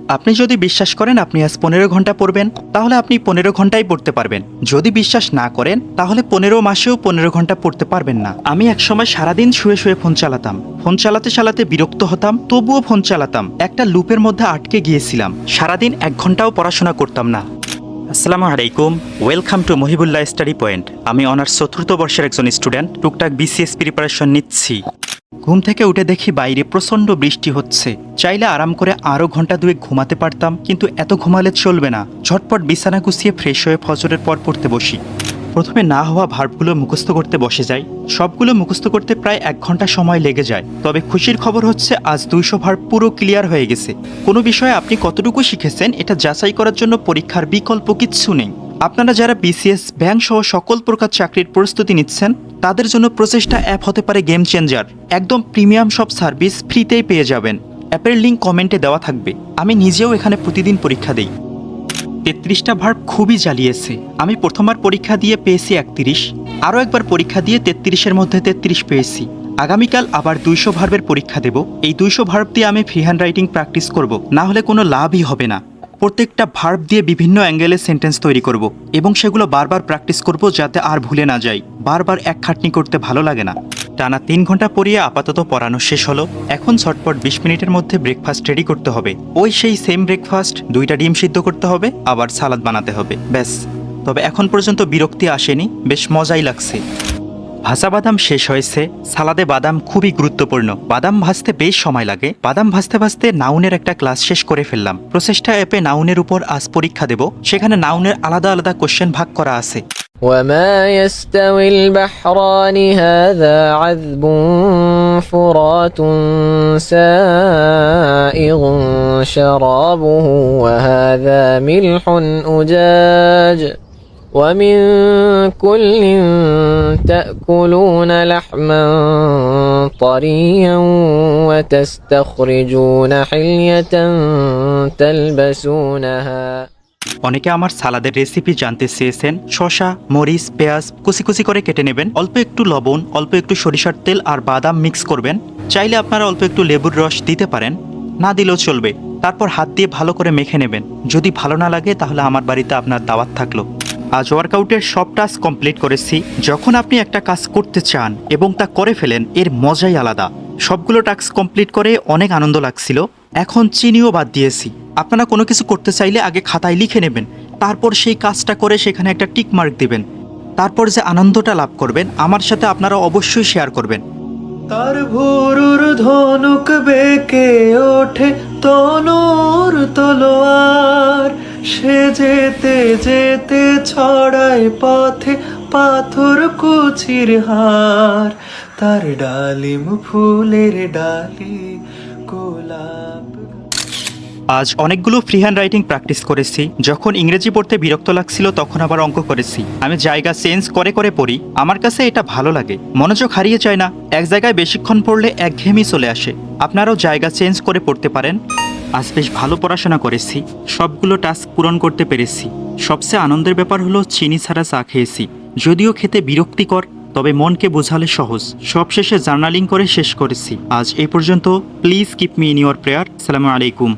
আপনি যদি বিশ্বাস করেন আপনি আজ 15 ঘন্টা পড়বেন, তাহলে আপনি 15 ঘন্টাই পড়তে পারবেন। যদি বিশ্বাস না করেন তাহলে 15 মাসেও 15 ঘন্টা পড়তে পারবেন না। আমি একসময় সারাদিন শুয়ে শুয়ে ফোন চালাতাম, ফোন চালাতে চালাতে বিরক্ত হতাম, তবুও ফোন চালাতাম। একটা লুপের মধ্যে আটকে গিয়েছিলাম, সারাদিন 1 ঘন্টাও পড়াশোনা করতাম না। আসসালামু আলাইকুম, welcome to Mohibullah study point. আমি অনার্স 4th বর্ষের একজন স্টুডেন্ট, টুকটাক বিসিএস প্রিপারেশন নিচ্ছি। ঘুম থেকে উঠে দেখি বাইরে প্রচণ্ড বৃষ্টি হচ্ছে। চাইলে আরাম করে আরও ঘন্টা 2 ঘুমাতে পারতাম, কিন্তু এত ঘুমালে চলবে না। ঝটপট বিছানা গুছিয়ে ফ্রেশ হয়ে ফজরের পর পড়তে বসি। প্রথমে না হওয়া ভার্বগুলো মুখস্থ করতে বসে যাই। সবগুলো মুখস্থ করতে প্রায় 1 ঘন্টা সময় লেগে যায়। তবে খুশির খবর হচ্ছে আজ 200 ভার্ব পুরো ক্লিয়ার হয়ে গেছে। কোনো বিষয়ে আপনি কতটুকু শিখেছেন এটা যাচাই করার জন্য পরীক্ষার বিকল্প কিচ্ছু নেই। আপনারা যারা বিসিএস, ব্যাংক সহ সকল প্রকার চাকরির প্রস্তুতি নিচ্ছেন, তাদের জন্য প্রচেষ্টা অ্যাপ হতে পারে গেম চেঞ্জার। একদম প্রিমিয়াম সব সার্ভিস ফ্রিতেই পেয়ে যাবেন। অ্যাপের লিঙ্ক কমেন্টে দেওয়া থাকবে। আমি নিজেও এখানে প্রতিদিন পরীক্ষা দিই। 33টা ভার্ব খুবই জ্বালিয়েছে। আমি প্রথমবার পরীক্ষা দিয়ে পেয়েছি 31, আরও একবার পরীক্ষা দিয়ে 33-এর মধ্যে 33 পেয়েছি। আগামীকাল আবার 200 ভার্বের পরীক্ষা দেব। এই 200 ভার্ব দিয়ে আমি ফ্রি হ্যান্ড রাইটিং প্র্যাকটিস করব, না হলে কোনো লাভই হবে না। প্রত্যেকটা ভার্ব দিয়ে বিভিন্ন অ্যাঙ্গেলে সেন্টেন্স তৈরি করব এবং সেগুলো বারবার প্র্যাকটিস করব যাতে আর ভুলে না যাই। বারবার এক খাটনি করতে ভালো লাগে না। টানা 3 ঘন্টা পড়িয়ে আপাতত পড়ানো শেষ হলো। এখন ঝটপট 20 মিনিটের মধ্যে ব্রেকফাস্ট রেডি করতে হবে। ওই সেই সেম ব্রেকফাস্ট, 2টা ডিম সিদ্ধ করতে হবে, আবার সালাদ বানাতে হবে, ব্যাস। তবে এখন পর্যন্ত বিরক্তি আসেনি, বেশ মজাই লাগছে। ভাজা বাদাম শেষ হয়েছে। সালাদে বাদাম খুবই গুরুত্বপূর্ণ। বাদাম ভাজতে বেশ সময় লাগে। বাদাম ভাজতে ভাজতে নাউনের একটা ক্লাস শেষ করে ফেললাম। প্রচেষ্টা অ্যাপে নাউনের উপর আজ পরীক্ষা দেব। সেখানে নাউনের আলাদা আলাদা কোশ্চেন ভাগ করা আছে। وما يستوي البحران هذا عذب فرات سائغ شرابه وهذا ملح أجاج ومن كل تأكلون لحما طريا وتستخرجون حلية تلبسونها। অনেকে আমার সালাদের রেসিপি জানতে চেয়েছেন। শসা, মরিচ, পেঁয়াজ কুচি কুচি করে কেটে নেবেন। অল্প একটু লবণ, অল্প একটু সরিষার তেল আর বাদাম মিক্স করবেন। চাইলে আপনারা অল্প একটু লেবুর রস দিতে পারেন, না দিলেও চলবে। তারপর হাত দিয়ে ভালো করে মেখে নেবেন। যদি ভালো না লাগে তাহলে আমার বাড়িতে আপনার দাওয়াত থাকলো। আজ ওয়ার্কআউটের সব টাস্ক কমপ্লিট করেছি। যখন আপনি একটা কাজ করতে চান এবং তা করে ফেলেন, এর মজাই আলাদা। সবগুলো টাস্ক কমপ্লিট করে অনেক আনন্দ লাগছিল। এখন চিনিও বাদ দিয়েছি। আপনারা কোনো কিছু করতে চাইলে আগে খাতায় লিখে নেবেন, তারপর সেই কাজটা করে সেখানে একটা টিক মার্ক দেবেন। তারপর যে আনন্দটা লাভ করবেন আমার সাথে আপনারা অবশ্যই শেয়ার করবেন। তার ভোরুর ধনুক বেঁকে ওঠে তনুর তলোয়ার, সে যেতে যেতে ছড়ায় পথে পাথর কুচির হার, তার ডালিম ফুলের ডালি গোলাপ। আজ অনেকগুলো ফ্রি হ্যান্ড রাইটিং প্র্যাকটিস করেছি। যখন ইংরেজি পড়তে বিরক্ত লাগছিল তখন আবার অঙ্ক করেছি। আমি জায়গা চেঞ্জ করে করে পড়ি, আমার কাছে এটা ভালো লাগে। মনোযোগ হারিয়ে যায় না। এক জায়গায় বেশিক্ষণ পড়লে একঘেয়েমি চলে আসে। আপনারাও জায়গা চেঞ্জ করে পড়তে পারেন। আজ বেশ ভালো পড়াশোনা করেছি, সবগুলো টাস্ক পূরণ করতে পেরেছি। সবচেয়ে আনন্দের ব্যাপার হলো চিনি ছাড়া চা খেয়েছি। যদিও খেতে বিরক্তিকর, তবে মনকে বোঝালে সহজ। সবশেষে জার্নালিং করে শেষ করেছি। আজ এই পর্যন্ত। Please keep me in your prayer. আসসালামু আলাইকুম।